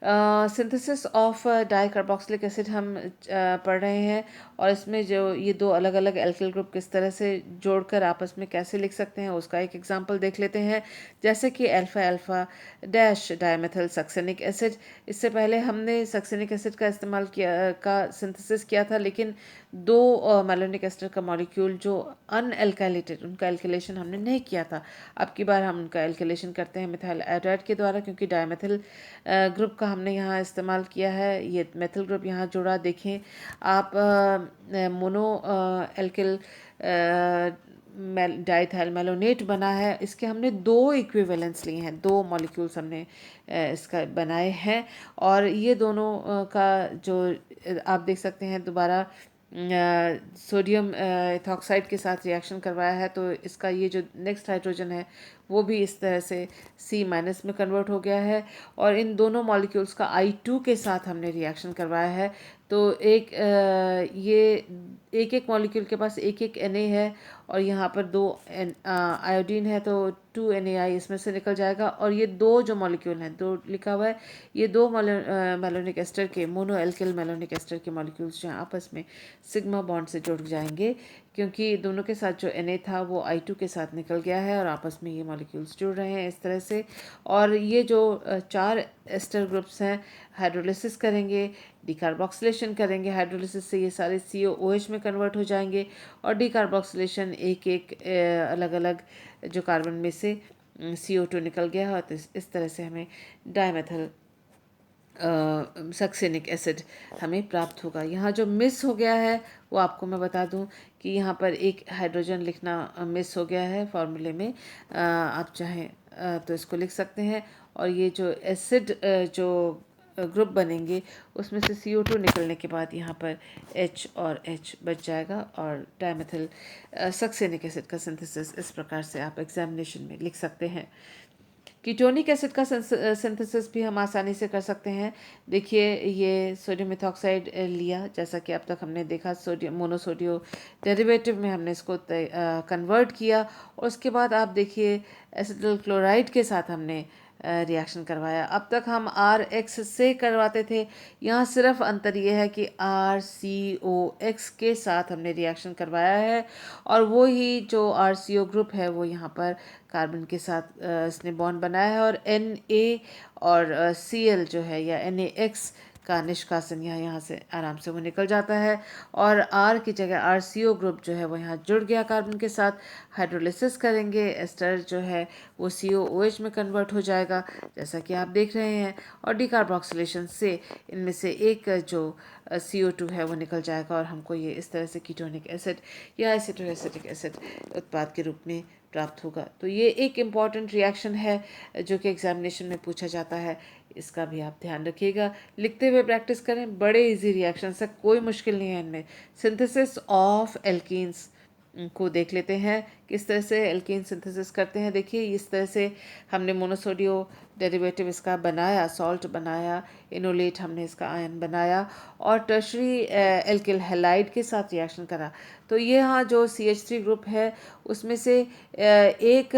सिंथेसिस ऑफ डाइकार्बोक्सिलिक एसिड हम पढ़ रहे हैं, और इसमें जो ये दो अलग अलग एल्किल ग्रुप किस तरह से जोड़कर आपस में कैसे लिख सकते हैं उसका एक एग्जांपल देख लेते हैं। जैसे कि alpha alpha dash dimethyl succinic acid. इससे पहले हमने सक्सेनिक एसिड का इस्तेमाल किया का सिंथेसिस किया था, लेकिन दो मैलोनिक एस्टर का मॉलिक्यूल जो अनएल्काइलेटेड, उनका एल्किलेशन हमने नहीं किया था। अब की बार हम उनका एल्किलेशन करते हैं मिथाइल आयोडाइड के द्वारा, क्योंकि डायमेथिल ग्रुप का हमने यहाँ इस्तेमाल किया है। ये मेथिल ग्रुप यहाँ जुड़ा, देखें आप मोनो एल्किल डाइथाइल मेलोनेट बना है। इसके हमने दो इक्विवेलेंस लिए हैं, दो मॉलिक्यूल्स हमने इसका बनाए हैं, और ये दोनों का जो आप देख सकते हैं दोबारा सोडियम इथॉक्साइड के साथ रिएक्शन करवाया है, तो इसका ये जो नेक्स्ट हाइड्रोजन है वो भी इस तरह से C- में कन्वर्ट हो गया है। और इन दोनों मॉलिक्यूल्स का I2 के साथ हमने रिएक्शन करवाया है, तो ये एक एक मॉलिक्यूल के पास एक एक Na है, और यहाँ पर दो आयोडीन है, तो 2NaI इसमें से निकल जाएगा। और ये दो जो मॉलिक्यूल हैं, दो लिखा हुआ है, ये दो मेलोनिक एस्टर के, मोनो एल्किल मेलोनिक एस्टर के मॉलिक्यूल्स जो हैं आपस में सिग्मा बॉन्ड से जुड़ जाएंगे, क्योंकि दोनों के साथ जो Na था वो I2 के साथ निकल गया है, और आपस में ये मॉलिक्यूल्स जुड़ रहे हैं इस तरह से। और ये जो चार एस्टर ग्रुप्स हैं, हाइड्रोलिसिस करेंगे, डिकार्बोक्सिलेशन करेंगे, हाइड्रोलिसिस से ये सारे COOH में कन्वर्ट हो जाएंगे, और डिकार्बोक्सिलेशन एक एक अलग अलग जो कार्बन में से CO2 निकल गया है, तो इस तरह से हमें डायमेथिल सक्सेनिक एसिड हमें प्राप्त होगा। यहाँ जो मिस हो गया है वो आपको मैं बता दूं कि यहाँ पर एक हाइड्रोजन लिखना मिस हो गया है फॉर्मूले में। आप चाहें तो इसको लिख सकते हैं, और ये जो एसिड जो ग्रुप बनेंगे उसमें से CO2 निकलने के बाद यहाँ पर H और H बच जाएगा, और डायमेथिल सक्सेनिक एसिड का सिंथेसिस इस प्रकार से आप एग्जामिनेशन में लिख सकते हैं। कीटोनिक एसिड का सिंथेसिस भी हम आसानी से कर सकते हैं। देखिए ये सोडियम इथॉक्साइड लिया, जैसा कि अब तक हमने देखा सोडियम मोनोसोडियो डेरिवेटिव में हमने इसको कन्वर्ट किया, और उसके बाद आप देखिए एसिटिल क्लोराइड के साथ हमने रिएक्शन करवाया। अब तक हम RX से करवाते थे, यहाँ सिर्फ अंतर ये है कि RCOX के साथ हमने रिएक्शन करवाया है, और वो ही जो RCO ग्रुप है वो यहाँ पर कार्बन के साथ इसने बॉन्ड बनाया है, और Na और Cl जो है या NaX का निष्कासन यहाँ से आराम से वो निकल जाता है, और R की जगह RCO ग्रुप जो है वो यहाँ जुड़ गया कार्बन के साथ। हाइड्रोलिसिस करेंगे, एस्टर जो है वो COOH में कन्वर्ट हो जाएगा, जैसा कि आप देख रहे हैं, और डिकार्बोक्सिलेशन से इनमें से एक जो CO2 है वो निकल जाएगा, और हमको ये इस तरह से कीटोनिक एसिड या एसिटोएसिटिक एसिड उत्पाद के रूप में प्राप्त होगा। तो ये एक इम्पॉर्टेंट रिएक्शन है जो कि एग्जामिनेशन में पूछा जाता है, इसका भी आप ध्यान रखिएगा। लिखते हुए प्रैक्टिस करें, बड़े इजी रिएक्शंस है, कोई मुश्किल नहीं है इनमें। सिंथेसिस ऑफ एल्कीन्स को देख लेते हैं, किस तरह से एल्कीन सिंथेसिस करते हैं। देखिए इस तरह से हमने मोनोसोडियो डेरिवेटिव इसका बनाया, सॉल्ट बनाया, इनोलेट हमने इसका आयन बनाया, और टर्शरी एल्किल हैलाइड के साथ रिएक्शन करा। तो ये यहाँ जो CH3 ग्रुप है उसमें से एक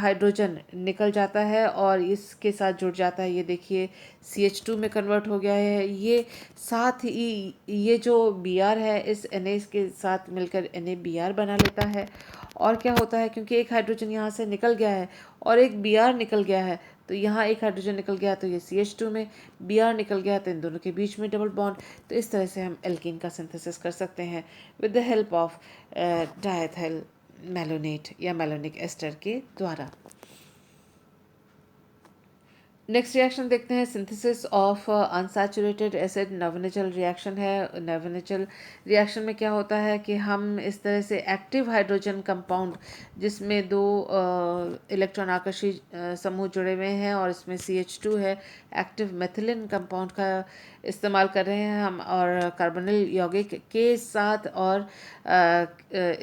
हाइड्रोजन निकल जाता है और इसके साथ जुड़ जाता है। ये देखिए CH2 में कन्वर्ट हो गया है। ये साथ ही ये जो Br है इस Na के साथ मिलकर NaBr बना लेता है। और क्या होता है, क्योंकि एक हाइड्रोजन यहाँ से निकल गया है और एक Br निकल गया है, तो यहाँ एक हाइड्रोजन निकल गया तो ये CH2 में, Br निकल गया तो इन दोनों के बीच में डबल बॉन्ड। तो इस तरह से हम एल्कीन का सिंथेसिस कर सकते हैं with the help of diethyl malonate या मेलोनिक एस्टर के द्वारा। नेक्स्ट रिएक्शन देखते हैं, synthesis of unsaturated acid. Knoevenagel reaction है। नवनेचुरल रिएक्शन में क्या होता है कि हम इस तरह से एक्टिव हाइड्रोजन कंपाउंड जिसमें दो इलेक्ट्रॉन आकर्षी समूह जुड़े हुए हैं और इसमें CH2 है, एक्टिव मेथिलिन कंपाउंड का इस्तेमाल कर रहे हैं हम, और कार्बोनिल यौगिक के साथ, और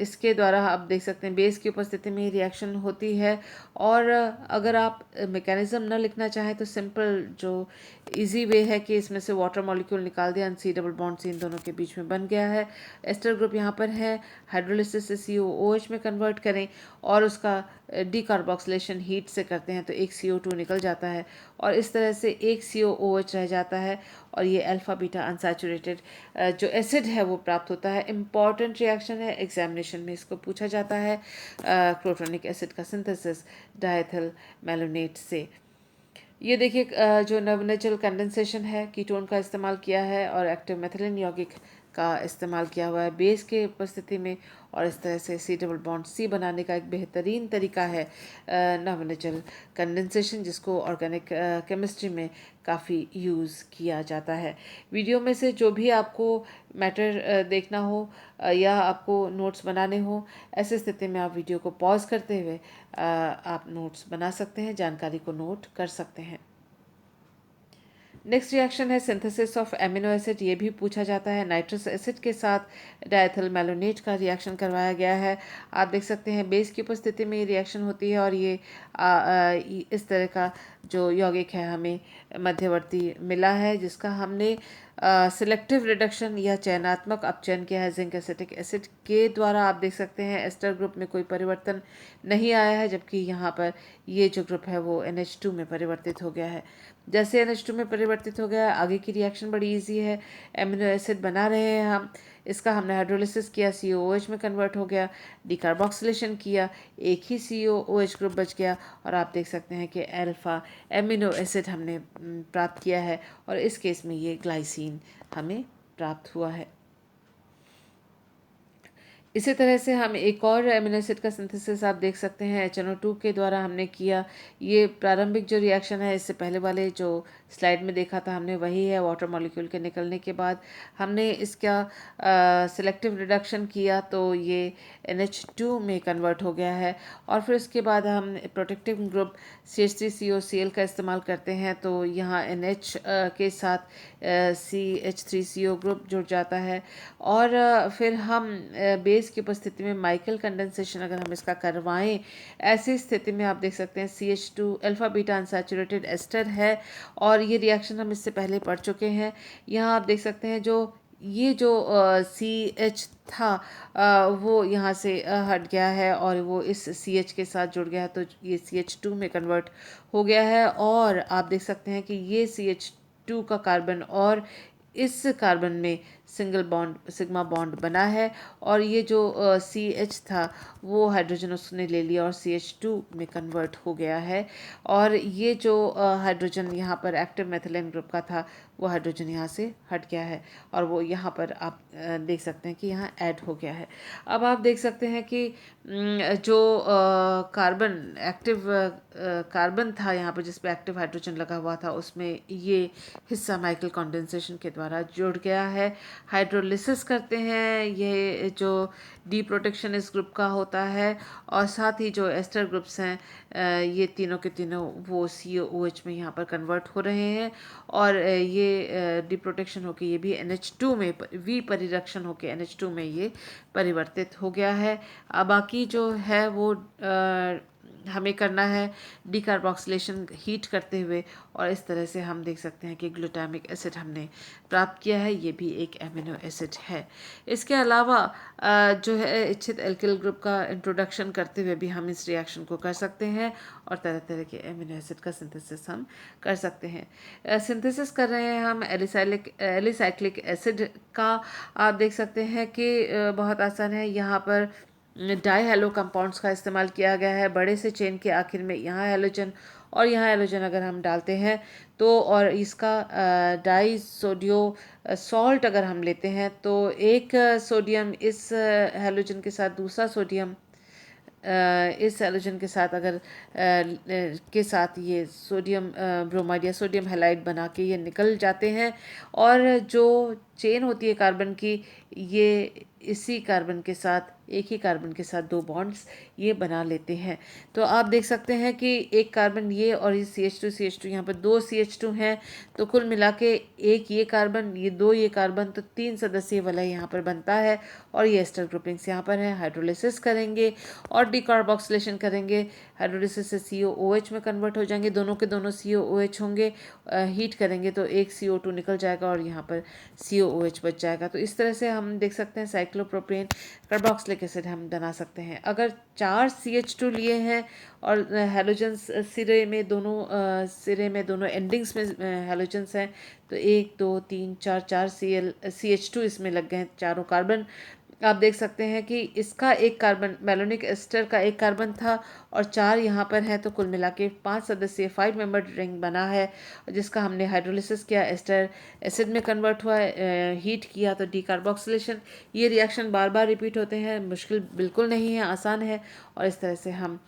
इसके द्वारा आप देख सकते हैं बेस की उपस्थिति में रिएक्शन होती है। और अगर आप मैकेनिज्म न लिखना चाहें चाहें तो सिंपल जो इजी वे है कि इसमें से वाटर मॉलिक्यूल निकाल दिया, सी डबल बॉन्ड सी इन दोनों के बीच में बन गया है। एस्टर ग्रुप यहाँ पर है, हाइड्रोलिसिस से COOH में कन्वर्ट करें और उसका डीकार्बोक्सिलेशन हीट से करते हैं तो एक CO2 निकल जाता है और इस तरह से एक COOH रह जाता है और ये अल्फ़ा बीटा अनसैचुरेटेड जो एसिड है वो प्राप्त होता है। इम्पॉर्टेंट रिएक्शन है, एग्जामिनेशन में इसको पूछा जाता है। क्रोटोनिक एसिड का सिंथेसिस डायथिल मैलोनेट से। ये देखिए जो नवनेचुरल कंडेंसेशन है, कीटोन का इस्तेमाल किया है और एक्टिव मेथिलीन यौगिक का इस्तेमाल किया हुआ है बेस के उपस्थिति में और इस तरह से C डबल बॉन्ड C बनाने का एक बेहतरीन तरीका है नवनेचुरल कंडेंसेशन, जिसको ऑर्गेनिक केमिस्ट्री में काफ़ी यूज़ किया जाता है। वीडियो में से जो भी आपको मैटर देखना हो या आपको नोट्स बनाने हो, ऐसी स्थिति में आप वीडियो को पॉज करते हुए आप नोट्स बना सकते हैं, जानकारी को नोट कर सकते हैं। नेक्स्ट रिएक्शन है सिंथेसिस ऑफ एमिनो एसिड। ये भी पूछा जाता है। नाइट्रस एसिड के साथ डायथिल मैलोनेट का रिएक्शन करवाया गया है। आप देख सकते हैं बेस की उपस्थिति में ये रिएक्शन होती है और ये इस तरह का जो यौगिक है हमें मध्यवर्ती मिला है, जिसका हमने सिलेक्टिव रिडक्शन या चयनात्मक अपचयन किया है जिंक एसिटिक एसिड के द्वारा। आप देख सकते हैं एस्टर ग्रुप में कोई परिवर्तन नहीं आया है, जबकि यहाँ पर ये जो ग्रुप है वो NH2 में परिवर्तित हो गया है। जैसे NH2 में परिवर्तित हो गया है, आगे की रिएक्शन बड़ी इजी है। एमिनो एसिड बना रहे हैं हम, इसका हमने हाइड्रोलिसिस किया, COOH में कन्वर्ट हो गया, डिकार्बोक्सिलेशन किया, एक ही COOH ग्रुप बच गया और आप देख सकते हैं कि अल्फा एमिनो एसिड हमने प्राप्त किया है और इस केस में ये ग्लाइसिन हमें प्राप्त हुआ है। इसी तरह से हम एक और एमिनो एसिड का सिंथेसिस आप देख सकते हैं HNO2 के द्वारा हमने किया। ये प्रारंभिक जो रिएक्शन है, इससे पहले वाले जो स्लाइड में देखा था हमने वही है। वाटर मॉलिक्यूल के निकलने के बाद हमने इसका सिलेक्टिव रिडक्शन किया तो ये NH2 में कन्वर्ट हो गया है और फिर उसके बाद हम प्रोटेक्टिव ग्रुप CH3COCl का इस्तेमाल करते हैं तो यहाँ NH के साथ CH3CO ग्रुप जुड़ जाता है और फिर हम बेस की उपस्थिति में माइकल कंडेंसेशन अगर हम इसका करवाएं, ऐसी स्थिति में आप देख सकते हैं CH2 alpha beta unsaturated ester है और ये रिएक्शन हम इससे पहले पढ़ चुके हैं। यहाँ आप देख सकते हैं ये जो CH था वो यहाँ से हट गया है और वो इस CH के साथ जुड़ गया है तो ये CH2 में कन्वर्ट हो गया है और आप देख सकते हैं कि ये CH2 का कार्बन और इस कार्बन में सिंगल बॉन्ड सिग्मा बॉन्ड बना है और ये जो CH था वो हाइड्रोजन उसने ले लिया और CH2 में कन्वर्ट हो गया है और ये जो हाइड्रोजन यहाँ पर एक्टिव मेथिलीन ग्रुप का था वो हाइड्रोजन यहाँ से हट गया है और वो यहाँ पर आप देख सकते हैं कि यहाँ ऐड हो गया है। अब आप देख सकते हैं कि जो कार्बन एक्टिव कार्बन था यहाँ पर जिस पे एक्टिव हाइड्रोजन लगा हुआ था, उसमें ये हिस्सा माइकल कंडेंसेशन के द्वारा जुड़ गया है। हाइड्रोलिसिस करते हैं, ये जो डी प्रोटेक्शन इस ग्रुप का होता है और साथ ही जो एस्टर ग्रुप्स हैं ये तीनों के तीनों वो COOH में यहाँ पर कन्वर्ट हो रहे हैं और ये डी प्रोटेक्शन होकर ये भी NH2 में विपरिरक्षण होकर NH2 में ये परिवर्तित हो गया है। अब बाकी जो है वो हमें करना है डीकार्बोक्सिलेशन हीट करते हुए और इस तरह से हम देख सकते हैं कि ग्लूटामिक एसिड हमने प्राप्त किया है, ये भी एक एमिनो एसिड है। इसके अलावा जो है इच्छित एल्किल ग्रुप का इंट्रोडक्शन करते हुए भी हम इस रिएक्शन को कर सकते हैं और तरह तरह के एमिनो एसिड का सिंथेसिस हम कर सकते हैं। सिंथेसिस कर रहे हैं हम एलिसाइक्लिक एसिड का। आप देख सकते हैं कि बहुत आसान है। यहाँ पर डाई हेलो कंपाउंड्स का इस्तेमाल किया गया है। बड़े से चेन के आखिर में यहाँ हेलोजन और यहाँ हेलोजन अगर हम डालते हैं तो और इसका डाई सोडियो सॉल्ट अगर हम लेते हैं तो एक सोडियम इस हेलोजन के साथ दूसरा सोडियम इस हेलोजन के साथ अगर के साथ ये सोडियम ब्रोमाइड या सोडियम हैलाइड बना के ये निकल जाते हैं और जो चेन होती है कार्बन की, ये इसी कार्बन के साथ, एक ही कार्बन के साथ दो बॉन्ड्स ये बना लेते हैं। तो आप देख सकते हैं कि एक कार्बन ये और ये CH2 यहाँ पर दो CH2 हैं, तो कुल मिला के एक ये कार्बन, ये दो ये कार्बन, तो 3 सदस्यीय वलय यहाँ पर बनता है। और ये एस्टर ग्रुपिंग्स यहाँ पर है। हाइड्रोलिसिस करेंगे और डिकार्बोक्सिलेशन करेंगे, हाइड्रोलिसिस से COOH में कन्वर्ट हो जाएंगे, दोनों के दोनों COOH होंगे। हीट करेंगे तो एक CO2 निकल जाएगा और यहाँ पर COOH बच जाएगा। तो इस तरह से हम देख सकते हैं साइक्लोप्रोपेन कार्बोक्सिलिक एसिड हम बना सकते हैं। अगर 4 CH2 लिए हैं और हैलोजन्स सिरे में दोनों एंडिंग्स में हैलोजन्स हैं, तो 1 2 3 4 4 CH2 इसमें लग गए हैं, चारों कार्बन। आप देख सकते हैं कि इसका एक कार्बन, मेलोनिक एस्टर का एक कार्बन था और 4 यहाँ पर है, तो कुल मिला के 5 सदस्यीय 5 मेंबर्ड रिंग बना है, जिसका हमने हाइड्रोलिसिस किया, एस्टर एसिड में कन्वर्ट हुआ, हीट किया तो डीकार्बोक्सिलेशन। ये रिएक्शन बार बार रिपीट होते हैं, मुश्किल बिल्कुल नहीं है, आसान है। और इस तरह से हम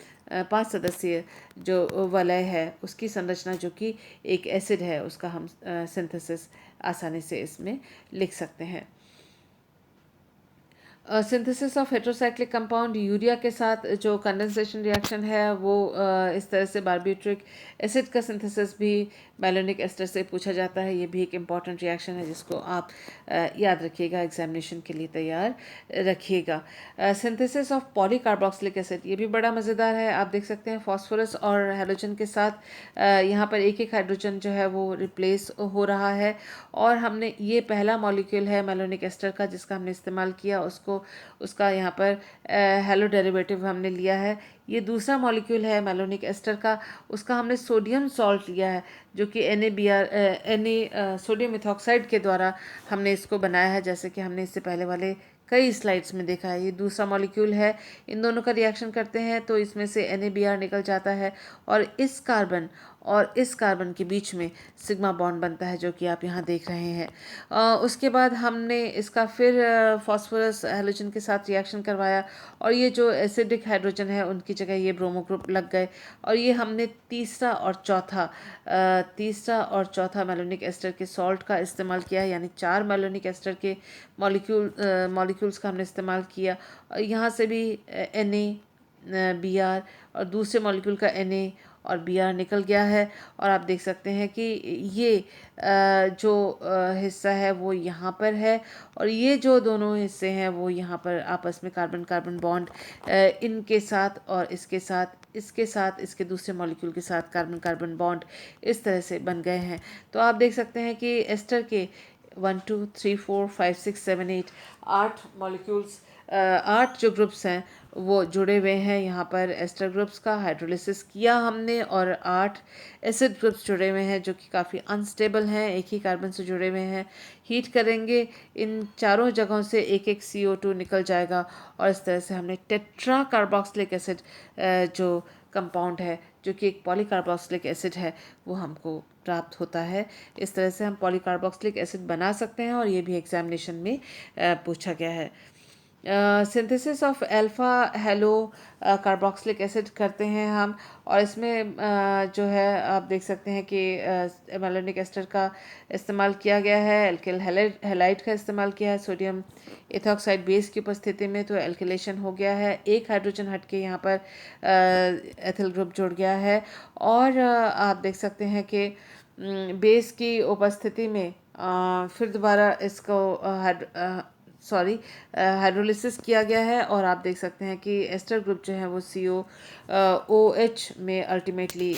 5 सदस्यीय जो वलय है उसकी संरचना, जो कि एक एसिड है, उसका हम सिंथेसिस आसानी से इसमें लिख सकते हैं। Synthesis of heterocyclic compound, urea के साथ जो कंडेंसेशन रिएक्शन है वो इस तरह से बारबिट्रिक एसिड का सिंथेसिस भी मेलोनिक एस्टर से पूछा जाता है। ये भी एक इम्पॉर्टेंट रिएक्शन है जिसको आप याद रखिएगा, एग्जामिनेशन के लिए तैयार रखिएगा। सिंथेसिस ऑफ पॉलीकार्बोक्सिलिक एसिड, ये भी बड़ा मज़ेदार है। आप देख सकते हैं फॉस्फोरस और हैलोजन के साथ यहाँ पर एक एक हाइड्रोजन जो है वो रिप्लेस हो रहा है। और हमने ये पहला मॉलिक्यूल है मेलोनिक एस्टर का जिसका हमने इस्तेमाल किया, उसका यहाँ पर हेलो डेरिवेटिव हमने लिया है। ये दूसरा मॉलिक्यूल है मेलोनिक एस्टर का, उसका हमने सोडियम सॉल्ट लिया है, जो कि सोडियम मिथॉक्साइड के द्वारा हमने इसको बनाया है, जैसे कि हमने इससे पहले वाले कई स्लाइड्स में देखा है। ये दूसरा मॉलिक्यूल है, इन दोनों का रिएक्शन करते हैं तो इसमें से NaBr निकल जाता है और इस कार्बन के बीच में सिग्मा बॉन्ड बनता है, जो कि आप यहाँ देख रहे हैं। उसके बाद हमने इसका फिर फॉस्फोरस हैलोजन के साथ रिएक्शन करवाया और ये जो एसिडिक हाइड्रोजन है उनकी जगह ये ब्रोमो ग्रुप लग गए। और ये हमने तीसरा और चौथा मेलोनिक एस्टर के सॉल्ट का इस्तेमाल किया है, यानी 4 मेलोनिक एस्टर के मॉलिक्यूल्स का हमने इस्तेमाल किया। और यहाँ से भी NaBr और दूसरे मॉलिक्यूल का Na और Br निकल गया है। और आप देख सकते हैं कि ये जो हिस्सा है वो यहाँ पर है और ये जो दोनों हिस्से हैं वो यहाँ पर आपस में कार्बन कार्बन बॉन्ड इनके साथ और इसके साथ इसके दूसरे मॉलिक्यूल के साथ कार्बन कार्बन बॉन्ड इस तरह से बन गए हैं। तो आप देख सकते हैं कि एस्टर के 1 2 3 4 5 6 7 8 8 मॉलिक्यूल्स, 8 जो ग्रुप्स हैं वो जुड़े हुए हैं यहाँ पर एस्टर ग्रुप्स का हाइड्रोलिसिस किया हमने, और 8 एसिड ग्रुप्स जुड़े हुए हैं जो कि काफ़ी अनस्टेबल हैं, एक ही कार्बन से जुड़े हुए हैं। हीट करेंगे, इन चारों जगहों से एक एक CO2 निकल जाएगा और इस तरह से हमने टेट्रा कार्बोक्सिलिक एसिड जो कंपाउंड है, जो कि एक पॉलीकार्बोक्सिलिक एसिड है, वो हमको प्राप्त होता है। इस तरह से हम पॉलीकार्बोक्सिलिक एसिड बना सकते हैं और ये भी एग्जामिनेशन में पूछा गया है। Synthesis of alpha hello carboxylic acid करते हैं हम, और इसमें जो है आप देख सकते हैं कि मेलोनिक एस्टर का इस्तेमाल किया गया है, एल्किल हैलाइड का इस्तेमाल किया है सोडियम इथॉक्साइड बेस की उपस्थिति में, तो एल्किलेशन हो गया है। एक हाइड्रोजन हट के यहाँ पर एथिल ग्रुप जुड़ गया है। और आप देख सकते हैं कि बेस की उपस्थिति में फिर दोबारा इसको हाइड्रोलिसिस किया गया है और आप देख सकते हैं कि एस्टर ग्रुप जो है वो COOH में अल्टीमेटली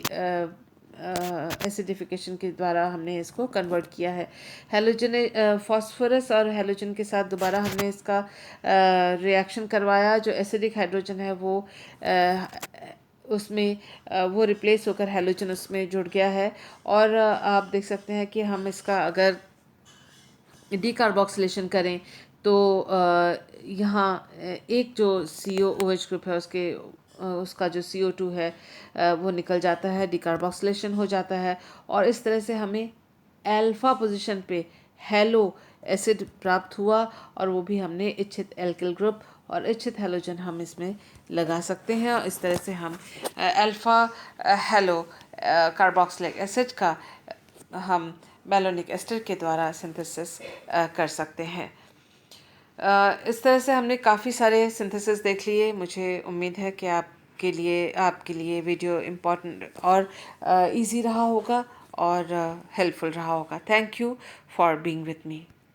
एसिडिफिकेशन के द्वारा हमने इसको कन्वर्ट किया है। हैलोजन फॉस्फोरस और हैलोजन के साथ दोबारा हमने इसका रिएक्शन करवाया, जो एसिडिक हाइड्रोजन है वो उसमें वो रिप्लेस होकर हैलोजन उसमें जुड़ गया है। और आप देख सकते हैं कि हम इसका अगर डीकार्बोक्सिलेशन करें तो यहाँ एक जो COOH ग्रुप है उसका जो CO2 है वो निकल जाता है, डीकार्बोक्सिलेशन हो जाता है और इस तरह से हमें अल्फा पोजीशन पे हेलो एसिड प्राप्त हुआ और वो भी हमने इच्छित एल्किल ग्रुप और इच्छित हैलोजन हम इसमें लगा सकते हैं। और इस तरह से हम अल्फा हेलो कार्बोक्सिलिक एसिड का हम मैलोनिक एस्टर के द्वारा सिंथेसिस कर सकते हैं। इस तरह से हमने काफ़ी सारे सिंथेसिस देख लिए। मुझे उम्मीद है कि आपके लिए वीडियो इम्पोर्टेंट और इजी रहा होगा और हेल्पफुल रहा होगा। Thank you for being with me.